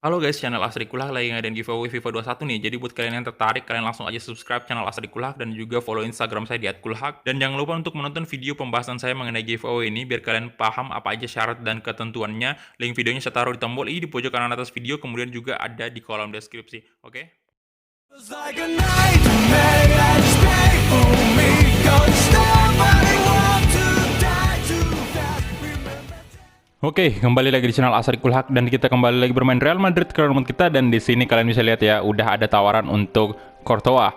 Halo guys, channel Asri Kulak lagi ngadain giveaway FIFA 21 nih. Jadi buat kalian yang tertarik, kalian langsung aja subscribe channel Asri Kulak dan juga follow Instagram saya di @kulhak. Dan jangan lupa untuk menonton video pembahasan saya mengenai giveaway ini biar kalian paham apa aja syarat dan ketentuannya. Link videonya saya taruh di tombol i di pojok kanan atas video, kemudian juga ada di kolom deskripsi. Oke? It's like a nightmare that's painful me. Don't stop, I want to die too fast. Remember. Oke, kembali lagi di channel Asri Kulhak dan kita kembali lagi bermain Real Madrid ke rumah kita, dan di sini kalian bisa lihat ya, udah ada tawaran untuk Courtois,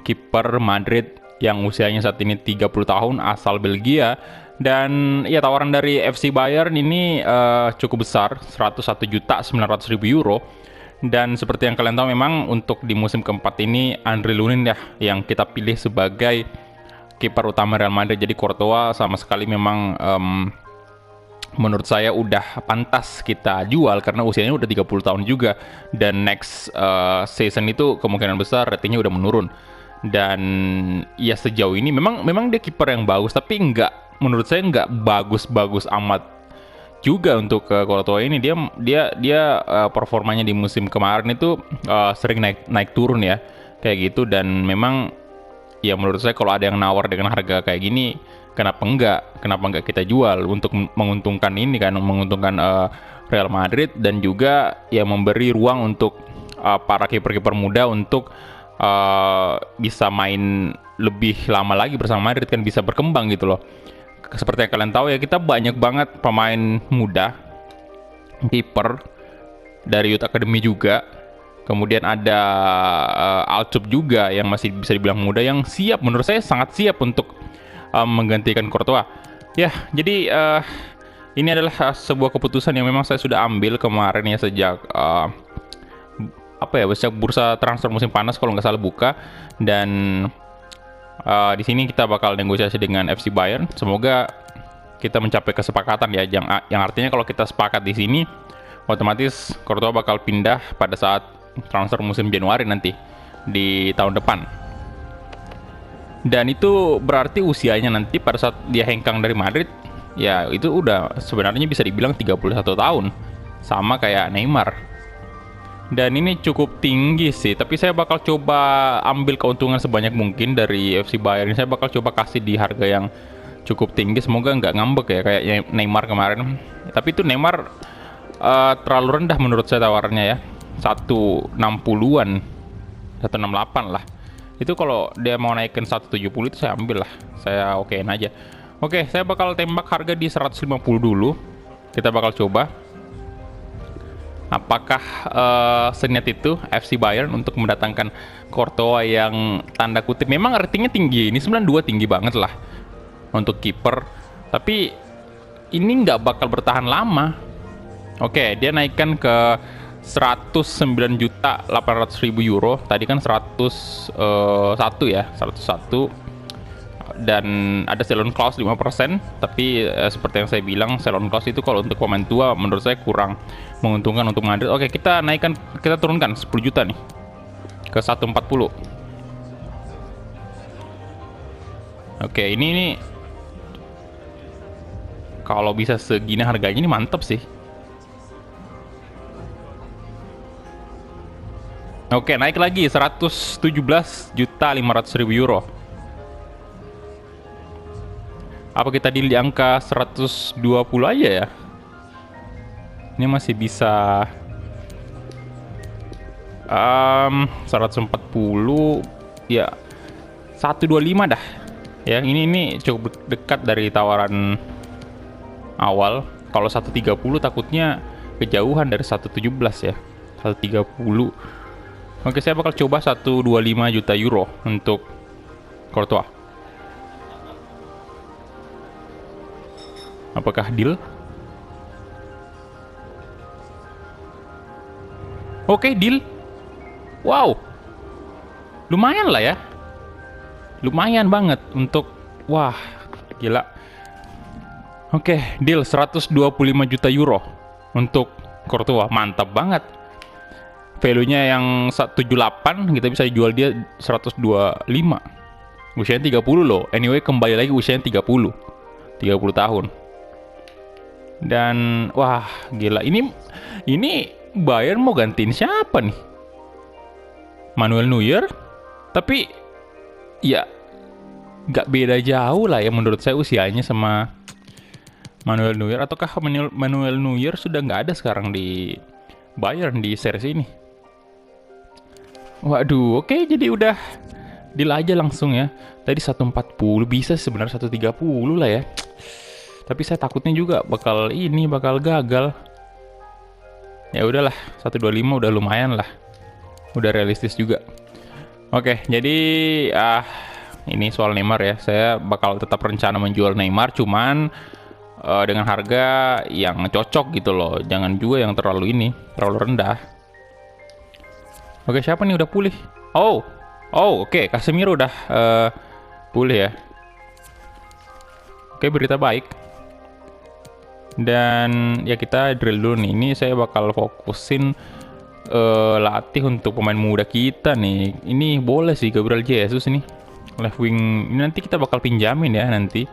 kiper Madrid yang usianya saat ini 30 tahun asal Belgia. Dan ya, tawaran dari FC Bayern ini cukup besar, 101.900.000 euro. Dan seperti yang kalian tahu, memang untuk di musim keempat ini Andre Lunin ya yang kita pilih sebagai kiper utama Real Madrid. Jadi Courtois sama sekali memang menurut saya udah pantas kita jual karena usianya udah 30 tahun juga, dan next season itu kemungkinan besar ratingnya udah menurun. Dan ya sejauh ini memang dia kiper yang bagus, tapi menurut saya nggak bagus-bagus amat juga untuk Courtois ini. Dia performanya di musim kemarin itu sering naik turun ya kayak gitu. Dan memang ya menurut saya kalau ada yang nawar dengan harga kayak gini, kenapa enggak kita jual untuk menguntungkan ini kan, menguntungkan Real Madrid, dan juga ya memberi ruang untuk para kiper-kiper muda untuk bisa main lebih lama lagi bersama Madrid, kan bisa berkembang gitu loh. Seperti yang kalian tahu ya, kita banyak banget pemain muda kiper dari Youth Academy juga. Kemudian ada Alcup juga yang masih bisa dibilang muda, yang siap, menurut saya sangat siap untuk menggantikan Courtois. Ya, jadi ini adalah sebuah keputusan yang memang saya sudah ambil kemarin ya, sejak sejak bursa transfer musim panas kalau nggak salah buka. Dan di sini kita bakal negosiasi dengan FC Bayern. Semoga kita mencapai kesepakatan ya, yang artinya kalau kita sepakat di sini, otomatis Courtois bakal pindah pada saat transfer musim Januari nanti di tahun depan. Dan itu berarti usianya nanti pada saat dia hengkang dari Madrid, ya itu udah sebenarnya bisa dibilang 31 tahun, sama kayak Neymar. Dan ini cukup tinggi sih, tapi saya bakal coba ambil keuntungan sebanyak mungkin dari FC Bayern. Saya bakal coba kasih di harga yang cukup tinggi, semoga nggak ngambek ya kayak Neymar kemarin. Tapi itu Neymar terlalu rendah menurut saya tawarannya ya, 160-an, 168 lah. Itu kalau dia mau naikin 170 itu saya ambil lah, saya okein aja. Oke, saya bakal tembak harga di 150 dulu. Kita bakal coba apakah seniat itu FC Bayern untuk mendatangkan Courtois yang tanda kutip memang ratingnya tinggi. Ini 92 tinggi banget lah untuk kiper, tapi ini nggak bakal bertahan lama. Oke, dia naikkan ke 109.800.000 euro. Tadi kan 101 ya, 101. Dan ada salon clause 5%, tapi seperti yang saya bilang, salon clause itu kalau untuk pemain tua menurut saya kurang menguntungkan untuk Madrid. Oke, kita turunkan 10 juta nih ke 140. Oke, ini kalau bisa segini harganya ini mantap sih. Oke, naik lagi 117.500.000 euro. Apa kita deal di angka 120 aja ya? Ini masih bisa 140 ya, 125 dah. Ya, ini cukup dekat dari tawaran awal. Kalau 130 takutnya kejauhan dari 117 ya. 130. Oke, saya bakal coba 125 juta euro untuk Courtois. Apakah deal? Oke, deal. Wow, lumayan lah ya. Lumayan banget untuk, wah, gila. Oke, deal 125 juta euro untuk Courtois. Mantap banget. Value-nya yang 178, kita bisa jual dia 125. Usianya 30 loh. Anyway, kembali lagi usianya 30 tahun. Dan wah, gila. Ini Bayern mau gantiin siapa nih? Manuel Neuer? Tapi ya nggak beda jauh lah ya menurut saya usianya sama Manuel Neuer. Ataukah Manuel Neuer sudah nggak ada sekarang di Bayern di series ini? Waduh, oke, jadi udah deal aja langsung ya. Tadi 140 bisa sebenarnya 130 lah ya. Tapi saya takutnya juga bakal gagal. Ya udahlah, 125 udah lumayan lah. Udah realistis juga. Oke, jadi ini soal Neymar ya. Saya bakal tetap rencana menjual Neymar, cuman dengan harga yang cocok gitu loh. Jangan juga yang terlalu rendah. Oke, siapa nih udah pulih? Oh, oke, Casemiro udah pulih ya. Oke, berita baik. Dan ya kita drill dulu nih. Ini saya bakal fokusin latih untuk pemain muda kita nih. Ini boleh sih Gabriel Jesus nih. Left wing ini nanti kita bakal pinjamin ya nanti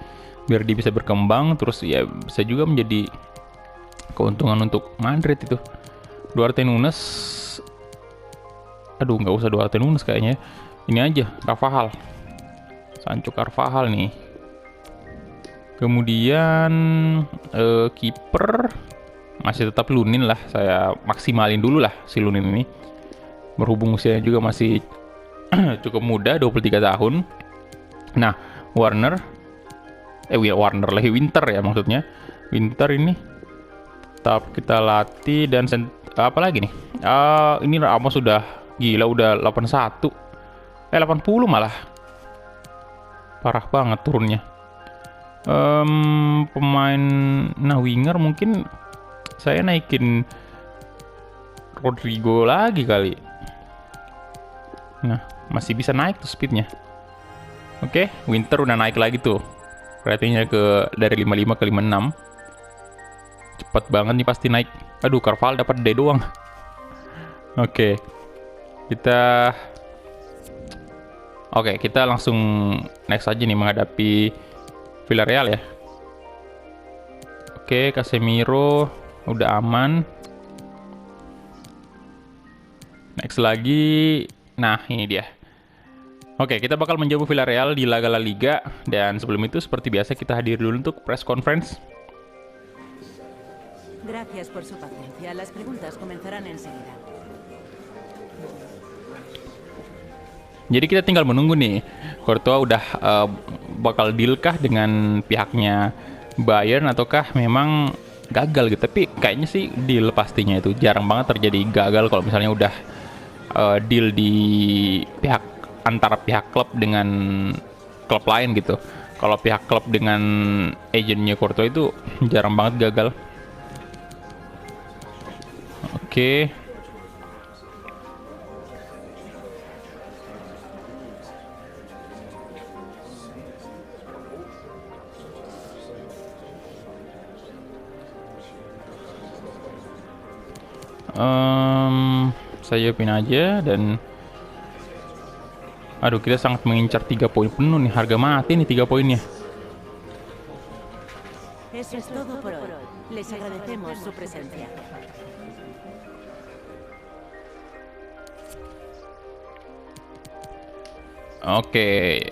biar dia bisa berkembang, terus ya bisa juga menjadi keuntungan untuk Madrid itu. Duarte Nunes. Aduh, nggak usah Duarte Nunes kayaknya. Ini aja Carvajal. Sancho Carvajal nih. Kemudian kiper masih tetap Lunin lah, saya maksimalin dulu lah si Lunin ini. Berhubung usianya juga masih cukup muda, 23 tahun. Nah, Warner lagi Winter ya maksudnya. Winter ini tetap kita latih dan apa lagi nih? Ini Ramos sudah gila, udah 81. 80 malah. Parah banget turunnya. Pemain winger mungkin saya naikin Rodrigo lagi kali. Nah, masih bisa naik tuh speednya. Oke, Winter udah naik lagi tuh ratingnya dari 55 ke 56. Cepat banget nih pasti naik. Aduh, Carvalho dapat D doang. Oke, kita langsung next aja nih menghadapi Villarreal ya. Oke, Casemiro udah aman. Next lagi. Nah, ini dia. Oke, kita bakal menjamu Villarreal di laga La Liga. Dan sebelum itu, seperti biasa kita hadir dulu untuk press conference. Gracias por su paciencia. Las preguntas comenzarán enseguida. Jadi kita tinggal menunggu nih. Courtois udah bakal deal kah dengan pihaknya Bayern ataukah memang gagal gitu. Tapi kayaknya sih deal pastinya itu. Jarang banget terjadi gagal kalau misalnya udah deal di antara pihak klub dengan klub lain gitu. Kalau pihak klub dengan agennya Courtois itu jarang banget gagal. Oke. Saya pin aja dan aduh, kita sangat mengincar 3 poin penuh nih, harga mati nih 3 poinnya. Eso es todo por hoy. Les agradecemos su presencia. Oke.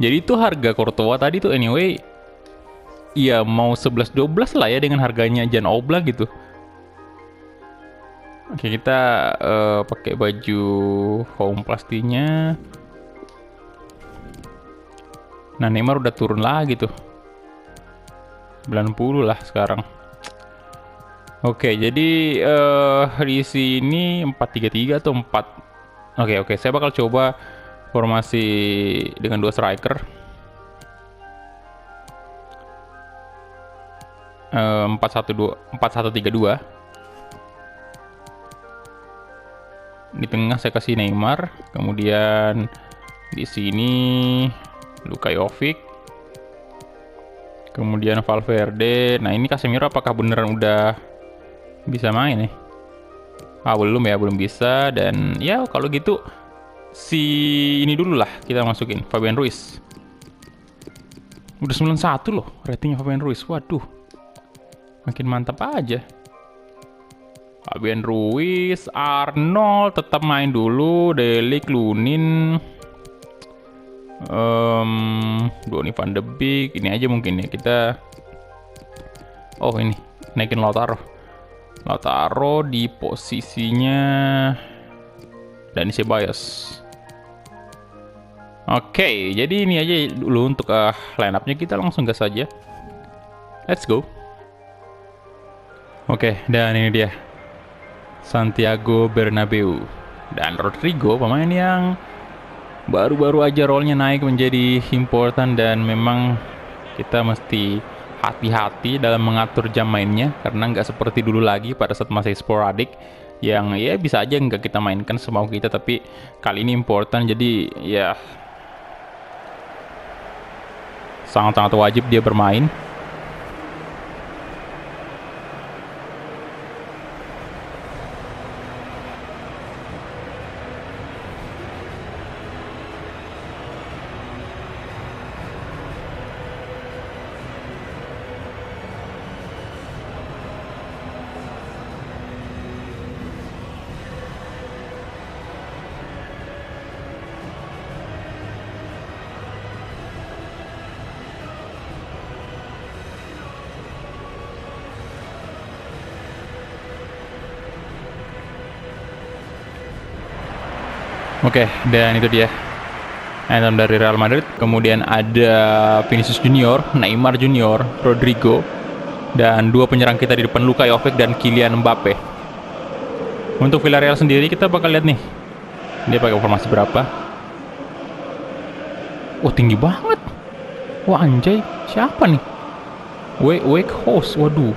Jadi itu harga Courtois tadi tuh anyway ya mau 11-12 lah ya dengan harganya Jan Oblak gitu. Oke, kita pakai baju home pastinya. Nah, Neymar udah turun lagi tuh. 90 lah sekarang. Oke, jadi di sini 4-3-3 atau 4. Oke, saya bakal coba formasi dengan 2 striker. 4-1-3-2. Di tengah saya kasih Neymar, kemudian di sini Luka Jovic, kemudian Valverde. Nah, ini Casemiro apakah beneran udah bisa main nih? Belum ya, belum bisa. Dan ya kalau gitu si ini dulu lah kita masukin Fabian Ruiz. Udah 91 loh ratingnya Fabian Ruiz. Waduh, makin mantap aja. Fabian Ruiz, Arnold tetap main dulu, Delik, Lunin, Donny van de Beek, ini aja mungkin ya kita. Oh ini, naikin Lautaro. Lautaro di posisinya Dani Ceballos. Oke, jadi ini aja dulu untuk line up-nya, kita langsung gas saja. Let's go. Oke, dan ini dia Santiago Bernabeu dan Rodrigo, pemain yang baru-baru aja role-nya naik menjadi important, dan memang kita mesti hati-hati dalam mengatur jam mainnya karena nggak seperti dulu lagi pada saat masih sporadik yang ya bisa aja nggak kita mainkan semau kita, tapi kali ini important, jadi ya sangat-sangat wajib dia bermain. Oke, dan itu dia anthem dari Real Madrid. Kemudian ada Vinicius Junior, Neymar Junior, Rodrigo, dan dua penyerang kita di depan, Luka Jovic dan Kylian Mbappe. Untuk Villarreal sendiri kita bakal lihat nih dia pakai formasi berapa. Oh, tinggi banget. Wah, anjay, siapa nih? Wake host, waduh.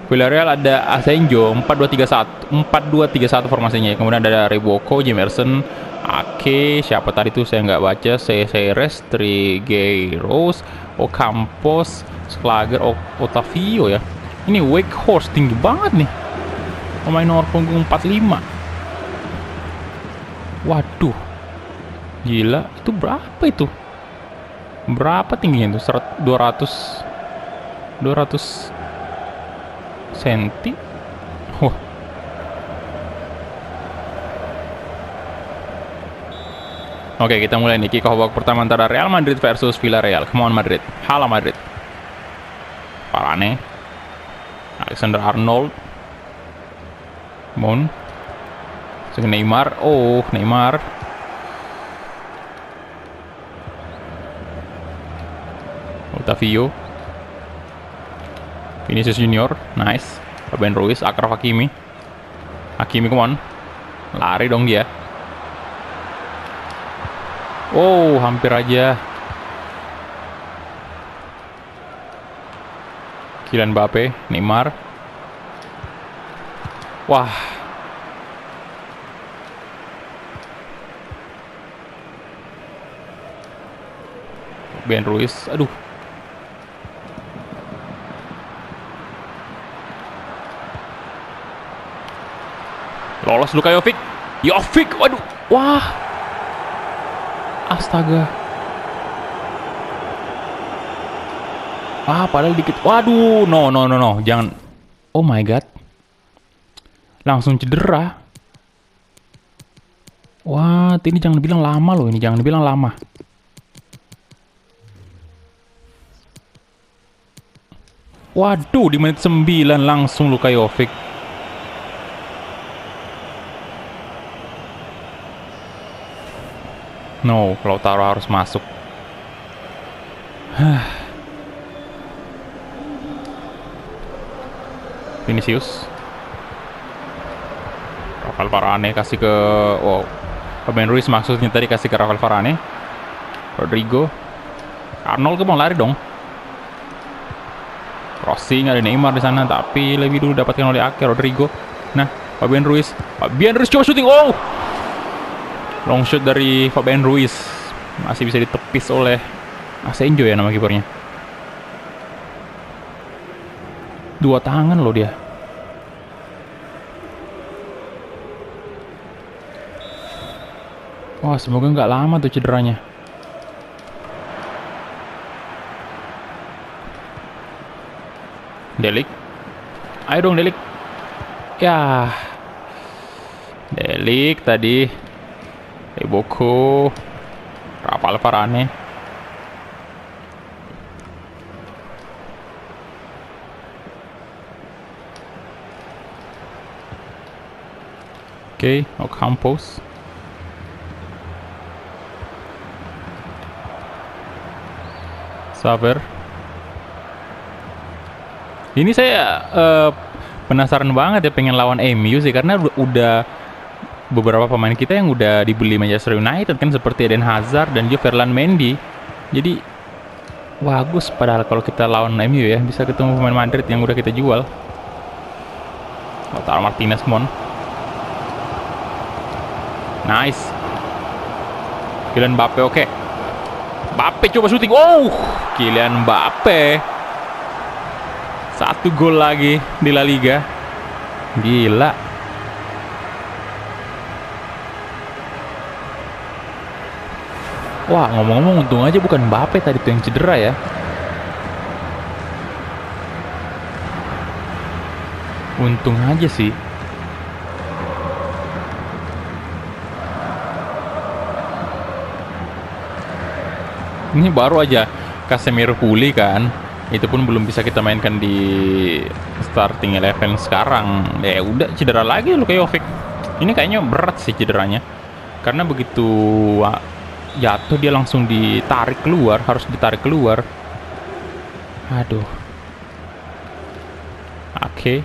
Villarreal ada Asenjo 4-2-3-1 formasinya. Kemudian ada Rebocco, Jemerson, Ake, siapa tadi tuh saya nggak baca, Cesares, Trigueiros, Ocampos, Schlager, Otavio ya. Ini Wake Horse tinggi banget nih. Pemain nomor punggung 45. Waduh. Gila, itu berapa itu? Berapa tingginya itu? 200 senti. Wah. Oke, kita mulai nih kick off babak pertama antara Real Madrid versus Villarreal. Come on Madrid. Hala Madrid. Varane. Alexander Arnold. Mon. Neymar. Oh, Neymar. Otavio. Vinicius Junior, nice. Fabian Ruiz, Achraf Hakimi. Hakimi, come on. Lari dong dia. Oh, hampir aja. Kylian Mbappe, Neymar. Wah. Fabian Ruiz, aduh. Lolos Luka Jovic. Jovic, waduh. Wah. Astaga. Padahal dikit. Waduh, no. Jangan. Oh my god. Langsung cedera. Wah, ini jangan bilang lama loh, ini jangan bilang lama. Waduh, di menit 9 langsung Luka Jovic. No, Lautaro harus masuk. Vinicius. Rafael Varane kasih ke... Wow. Fabian Ruiz maksudnya tadi kasih ke Rafael Varane. Rodrigo. Arnold ke mau lari dong. Crossing, ada Neymar di sana, tapi lebih dulu dapatkan oleh Ake. Rodrigo. Nah, Fabian Ruiz coba shooting. Oh! Long shot dari Fabian Ruiz. Masih bisa ditepis oleh Asenjo ya nama kipernya. Dua tangan loh dia. Wah, semoga nggak lama tuh cederanya. Delik. Ayo dong Delik. Ya, Delik tadi, Iboko, Rapal Varane. Oke, Ocampos. Saver. Ini saya penasaran banget ya pengen lawan MU sih karena udah beberapa pemain kita yang udah dibeli Manchester United kan seperti Eden Hazard dan juga Ferland Mendy. Jadi bagus padahal kalau kita lawan MU ya bisa ketemu pemain Madrid yang udah kita jual. Lautaro Martinez mon. Nice. Kylian Mbappe oke. Mbappe coba syuting. Oh, Kylian Mbappe. 1 gol lagi di La Liga. Gila. Wah, ngomong-ngomong untung aja bukan Mbappe tadi tuh yang cedera ya. Untung aja sih. Ini baru aja Casemiro pulih kan. Itu pun belum bisa kita mainkan di starting 11 sekarang. Ya udah cedera lagi Luka Jovic. Ini kayaknya berat sih cederanya. Karena begitu jatuh dia langsung ditarik keluar, harus ditarik keluar. Aduh. Oke.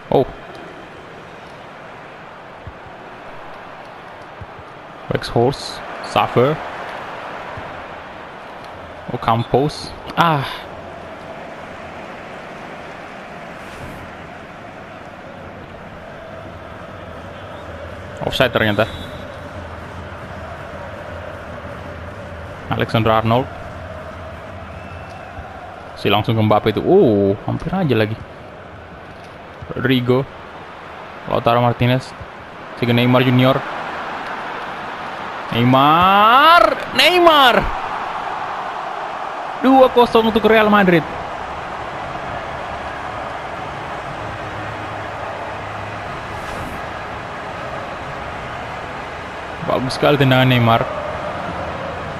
Oh. Weghorst, Saver. Ocampos. Offside ternyata. Alexander Arnold. Si langsung ke Mbappe itu. Oh, hampir aja lagi. Rodrigo. Lautaro Martinez. Si Neymar Junior. Neymar. 2-0 untuk Real Madrid. Bagus sekali tendangan Neymar.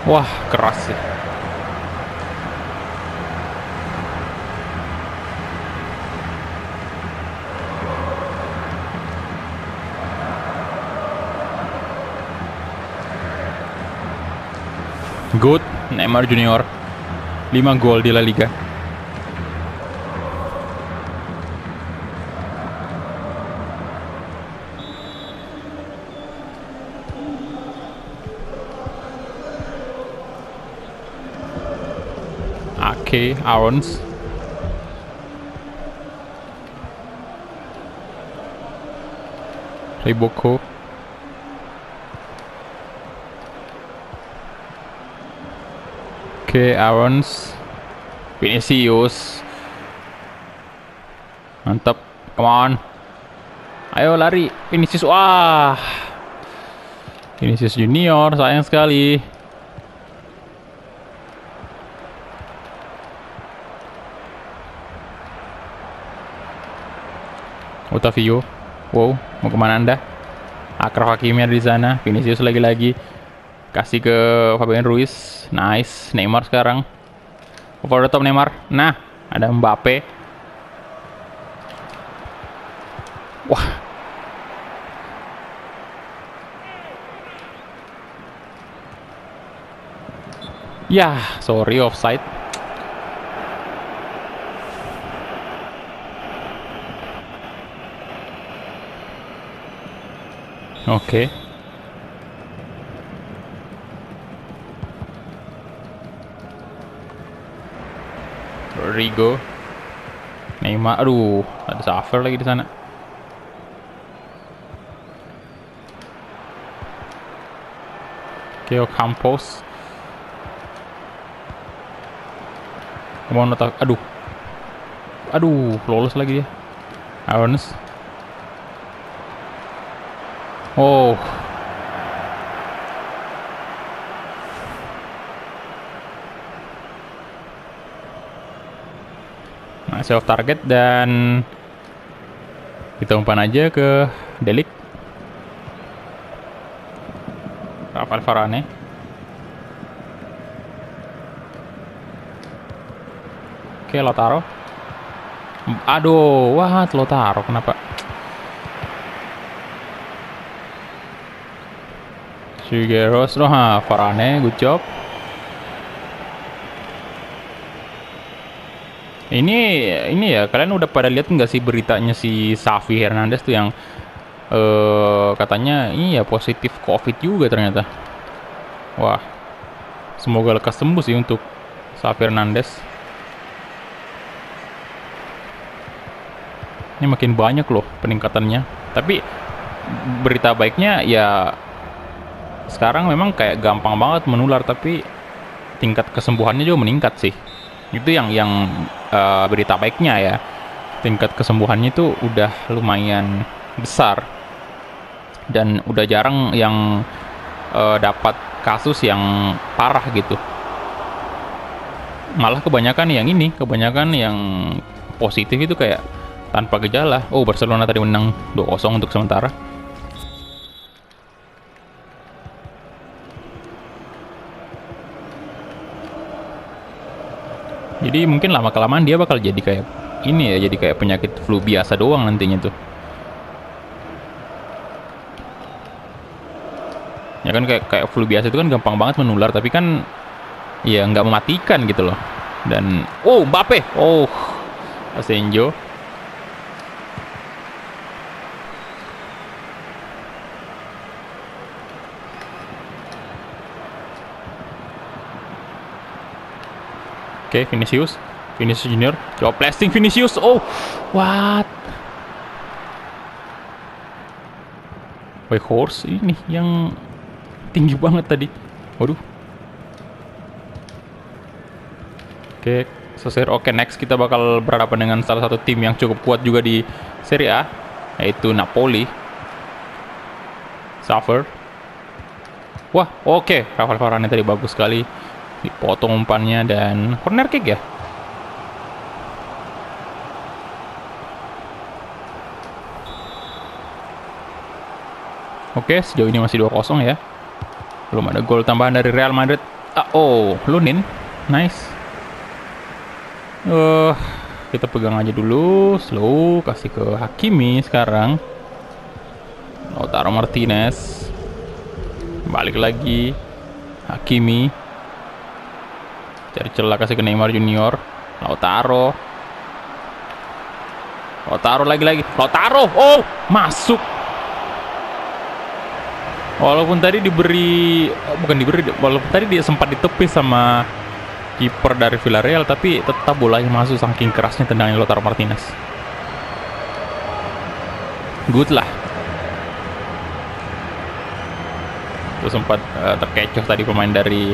Wah, keras sih. Good, Neymar Junior. 5 gol di La Liga. Ake, Aarons. Riboko. Oke, Aarons. Vinicius. Mantap. Come on. Ayo lari. Vinicius. Wah. Vinicius Junior. Sayang sekali. Otavio. Wow. Mau kemana Anda? Akraf Hakimi ada di sana. Vinicius lagi-lagi. Kasih ke Fabian Ruiz. Nice. Neymar sekarang. Over the top Neymar. Nah, ada Mbappe. Wah. Ya, sorry offside. Oke. Rodrigo, Neymar, aduh, ada Saver lagi di sana. Ocampos. Kemana tak? Aduh, lolos lagi dia. Aarons. Oh. Masih off target dan kita umpan aja ke Delik. Rafael Varane. Oke, Lautaro. Aduh, wah, Lautaro kenapa? Figueros, Varane, good job. Ini ya, kalian udah pada lihat nggak sih beritanya si Xavi Hernandez tuh yang katanya ini ya positif COVID juga ternyata. Wah, semoga lekas sembuh sih untuk Xavi Hernandez. Ini makin banyak loh peningkatannya. Tapi berita baiknya ya sekarang memang kayak gampang banget menular, tapi tingkat kesembuhannya juga meningkat sih. Itu yang berita baiknya ya. Tingkat kesembuhannya itu udah lumayan besar. Dan udah jarang yang dapat kasus yang parah gitu. Malah kebanyakan yang positif itu kayak tanpa gejala. Oh, Barcelona tadi menang 2-0 untuk sementara. Jadi mungkin lama-kelamaan dia bakal jadi kayak ini ya, jadi kayak penyakit flu biasa doang nantinya tuh. Ya kan kayak flu biasa itu kan gampang banget menular, tapi kan ya nggak mematikan gitu loh. Dan Mbappe, Asenjo. Oke, Vinicius Junior, coba blasting Vinicius. What? Horse ini yang tinggi banget tadi. Waduh. Oke, selesai. Oke, next kita bakal berhadapan dengan salah satu tim yang cukup kuat juga di Serie A, yaitu Napoli. Suffer. Wah, oke. Rafael Varane tadi bagus sekali. Dipotong umpannya dan corner kick ya. Oke, sejauh ini masih 2-0 ya. Belum ada gol tambahan dari Real Madrid. Lunin. Nice. Kita pegang aja dulu. Slow, kasih ke Hakimi sekarang. Lautaro Martinez. Balik lagi. Hakimi. Cari celah, kasih ke Neymar Junior. Lautaro lagi. Lautaro. Masuk. Walaupun tadi walaupun tadi dia sempat ditepis sama kiper dari Villarreal, tapi tetap bolanya masuk saking kerasnya tendangan Lautaro Martinez. Good lah. Itu sempat terkecoh tadi pemain dari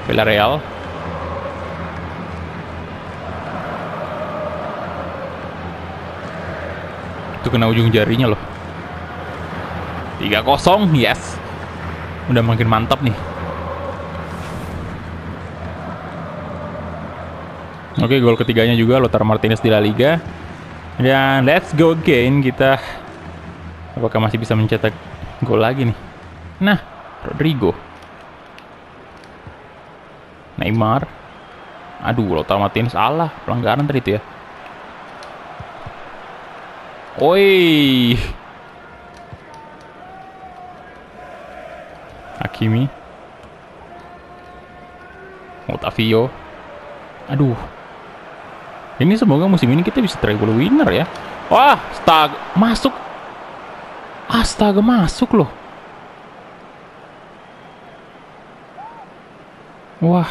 Villarreal. Itu kena ujung jarinya loh. 3-0, yes. Udah makin mantap nih. Oke, gol ketiganya juga Lautaro Martinez di La Liga. Dan let's go again. Kita apakah masih bisa mencetak gol lagi nih? Nah, Rodrigo. Neymar. Aduh, Lautaro Martinez salah. Pelanggaran tadi itu ya. Oi. Hakimi. Otavio. Aduh. Ini semoga musim ini kita bisa treble winner ya. Wah, masuk. Astaga, masuk loh. Wah.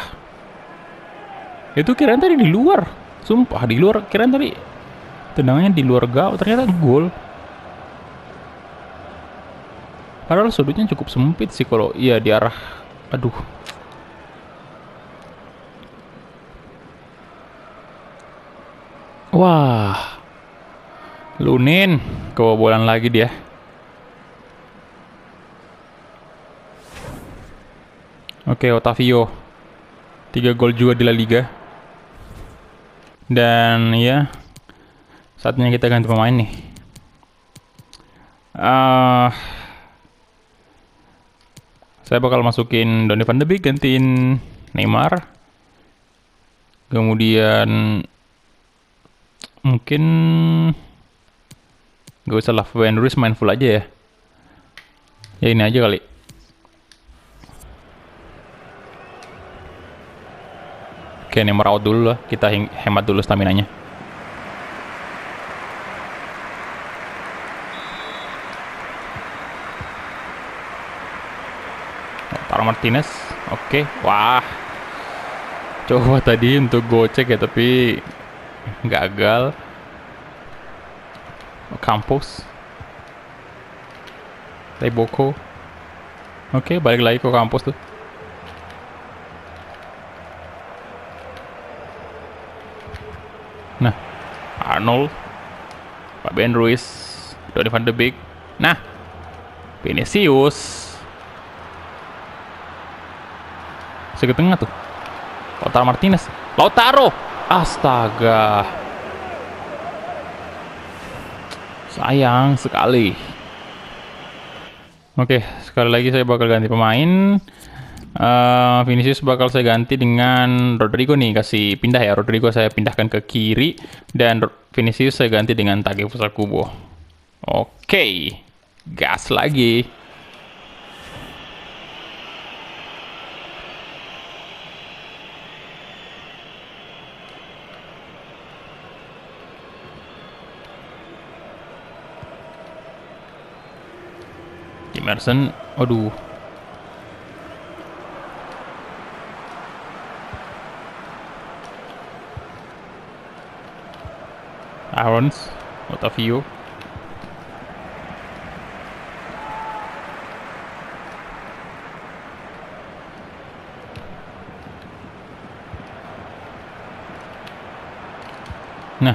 Itu kirain tadi di luar. Sumpah, di luar. Kirain tadi tendangannya di luar gawang, ternyata gol. Padahal sudutnya cukup sempit sih kalau iya di arah. Aduh. Wah. Lunin kebobolan lagi dia. Oke, Otavio. 3 gol juga di La Liga. Dan ya, saatnya kita ganti pemain nih. Saya bakal masukin Donny van de Beek, gantiin Neymar. Kemudian mungkin gak usah lah, Fabian Ruiz main full aja ya. Ya ini aja kali. Oke, Neymar out dulu lah. Kita hemat dulu staminanya. Lautaro Martinez. Oke. Wah. Coba tadi untuk gocek ya, tapi gagal. Campos. Boko. Oke, balik lagi ke Campos tuh. Nah, Arnold, Fabian Ruiz, Donny van de Beek. Nah, Vinicius. Segi tengah tuh. Lautaro Martinez. Lautaro. Astaga. Sayang sekali. Oke, sekali lagi saya bakal ganti pemain. Vinicius bakal saya ganti dengan Rodrigo nih, kasih pindah ya. Rodrigo saya pindahkan ke kiri dan Vinicius saya ganti dengan Takefusa Kubo. Oke, gas lagi. Emerson, aduh. Aarons, Otavio. Nah.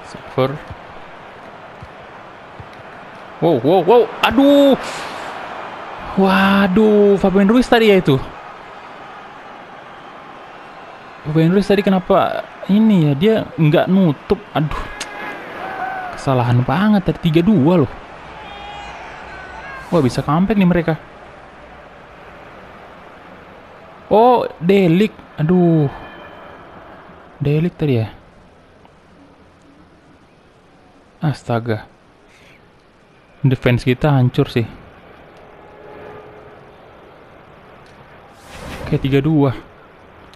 Safer. Wow. Aduh. Waduh, Fabian Ruiz tadi ya itu. Fabian Ruiz tadi kenapa ini ya, dia nggak nutup. Aduh, kesalahan banget tadi. 3-2 loh. Wah, bisa comeback nih mereka. Oh, Delik. Aduh, Delik tadi ya. Astaga, defense kita hancur sih. Oke, 3-2.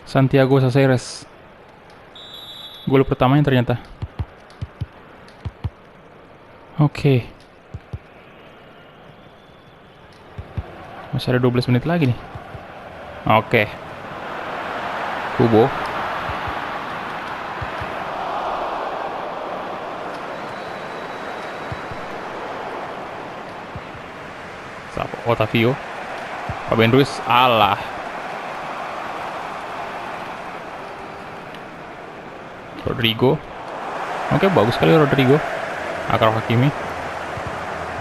Santiago Caceres. Gol pertamanya ternyata. Oke. Masih ada 12 menit lagi nih. Oke. Kubo. Otavio. Fabian Ruiz. Alah. Rodrigo. Oke, bagus sekali Rodrigo. Akraf Hakimi.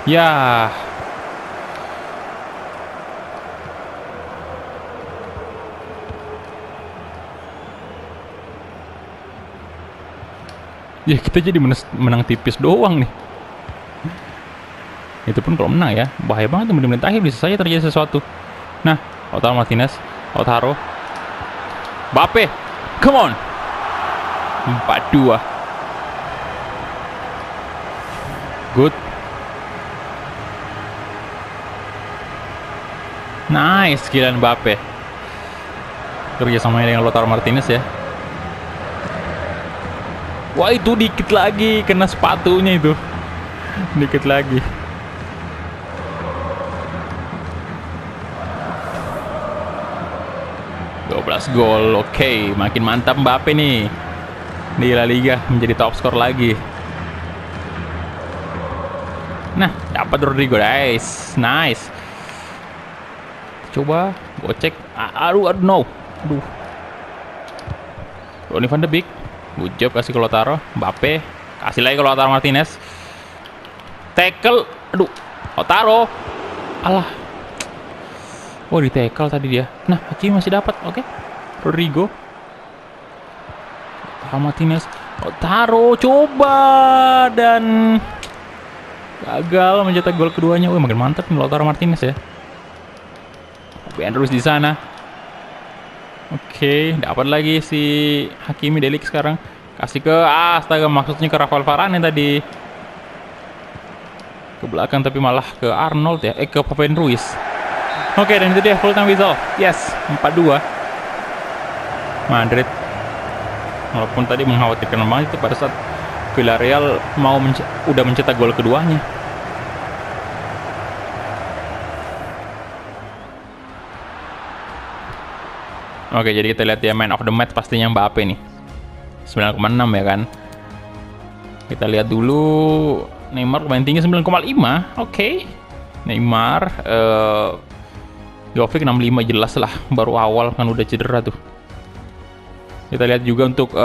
Ya. Ya, kita jadi menang tipis doang nih. Itu pun kalau menang ya. Bahaya banget, menit-menit akhir bisa saja terjadi sesuatu. Nah, Lautaro Martinez. Lautaro. Mbappe. Come on. 4-2. Good. Nice, gila Mbappe. Kerja sama dengan Lautaro Martinez ya. Wah, itu dikit lagi kena sepatunya itu. Dikit lagi. Gol. Oke, makin mantap Mbappe nih. Di La Liga menjadi top skor lagi. Nah, dapat Rodrigo, guys. Nice. Coba gocek. Aduh, no. Aduh. Donny van de Beek. Good job, kasih ke Lautaro. Mbappe. Kasih lagi ke Lautaro Martinez. Tackle. Aduh. Lautaro. Alah. Oh, di tackle tadi dia. Nah, Hakimi masih dapat. Oke. Rodrigo. Martinez. Oh, taruh, coba, dan gagal mencetak gol keduanya. Wih, makin mantap nih Lautaro Martinez ya. Andrews di sana. Oke, dapat lagi si Hakimi Delik sekarang. Kasih ke astaga, maksudnya ke Rafael Varane tadi. Ke belakang tapi malah ke Arnold ya. Ke Fabian Ruiz. Oke, dan itu dia full time whistle. Yes, 4-2. Madrid. Walaupun tadi mengkhawatirkan banget itu pada saat Villarreal mau udah mencetak gol keduanya. Oke, jadi kita lihat ya man of the match pastinya Mbappe nih. 9,6 ya kan. Kita lihat dulu Neymar main tinggi 9,5. Oke. Neymar Jovic 65 jelas lah, baru awal kan udah cedera tuh. Kita lihat juga untuk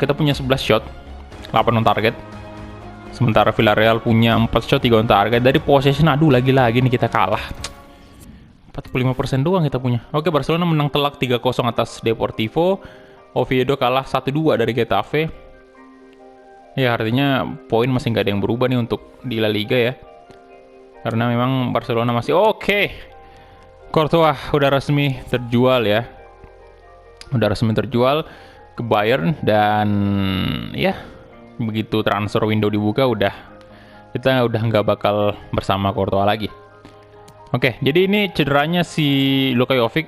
kita punya 11 shot, 8 on target. Sementara Villarreal punya 4 shot, 3 on target. Dari possession, aduh lagi-lagi nih kita kalah. 45% doang kita punya. Oke, Barcelona menang telak 3-0 atas Deportivo. Oviedo kalah 1-2 dari Getafe. Ya, artinya poin masih nggak ada yang berubah nih untuk di La Liga ya. Karena memang Barcelona masih oke. Courtois udah resmi terjual ya. Udah resmi terjual ke Bayern, dan ya begitu transfer window dibuka kita udah nggak bakal bersama Courtois lagi. Oke, jadi ini cederanya si Luka Jovic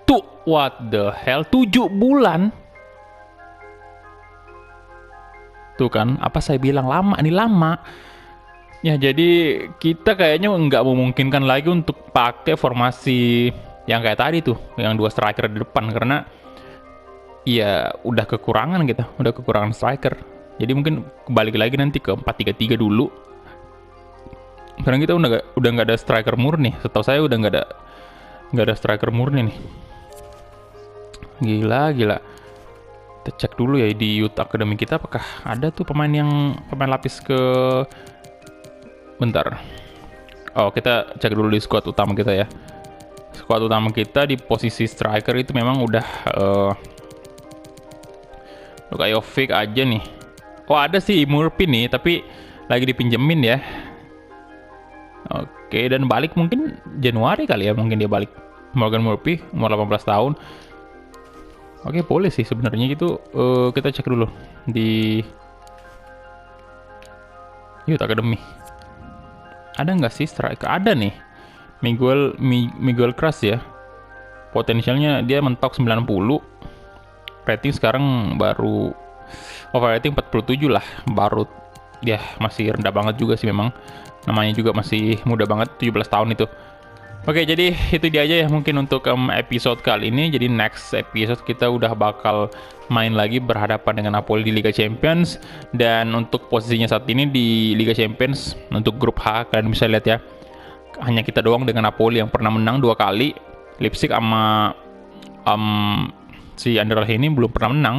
tuh, what the hell, 7 bulan. Tuh kan, apa saya bilang lama, ini lama. Ya, jadi kita kayaknya nggak memungkinkan lagi untuk pakai formasi yang kayak tadi tuh, yang 2 striker di depan, karena ya udah kekurangan kita, udah kekurangan striker. Jadi mungkin kembali lagi nanti ke 4-3-3 dulu. Sekarang kita udah nggak ada striker murni. Setahu saya udah nggak ada striker murni nih. Gila. Kita cek dulu ya di Youth Academy kita, apakah ada tuh pemain lapis ke. Bentar. Oh, kita cek dulu di squad utama kita ya. Squad utama kita di posisi striker itu memang udah Luka Jovic aja nih. Oh, ada sih Murphy nih, tapi lagi dipinjemin ya. Oke, dan balik mungkin Januari kali ya, mungkin dia balik. Morgan Murphy, umur 18 tahun. Oke, boleh sih sebenarnya gitu. Kita cek dulu di Youth Academy. Ada nggak sih striker? Ada nih. Miguel Cras ya. Potensialnya dia mentok 90. Rating sekarang baru overrating 47 lah. Baru ya masih rendah banget juga sih memang. Namanya juga masih muda banget, 17 tahun itu. Oke, jadi itu dia aja ya mungkin untuk episode kali ini. Jadi next episode kita udah bakal main lagi berhadapan dengan Napoli di Liga Champions. Dan untuk posisinya saat ini di Liga Champions, untuk grup H, kalian bisa lihat ya, hanya kita doang dengan Napoli yang pernah menang 2 kali. Leipzig sama si Anderlecht ini belum pernah menang.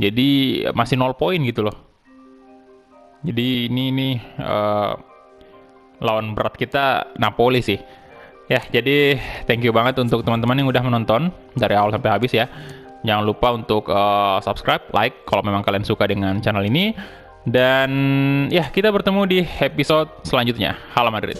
Jadi masih 0 poin gitu loh. Jadi ini lawan berat kita Napoli sih. Ya, jadi thank you banget untuk teman-teman yang udah menonton dari awal sampai habis ya. Jangan lupa untuk subscribe, like kalau memang kalian suka dengan channel ini. Dan ya, kita bertemu di episode selanjutnya. Halo Madrid.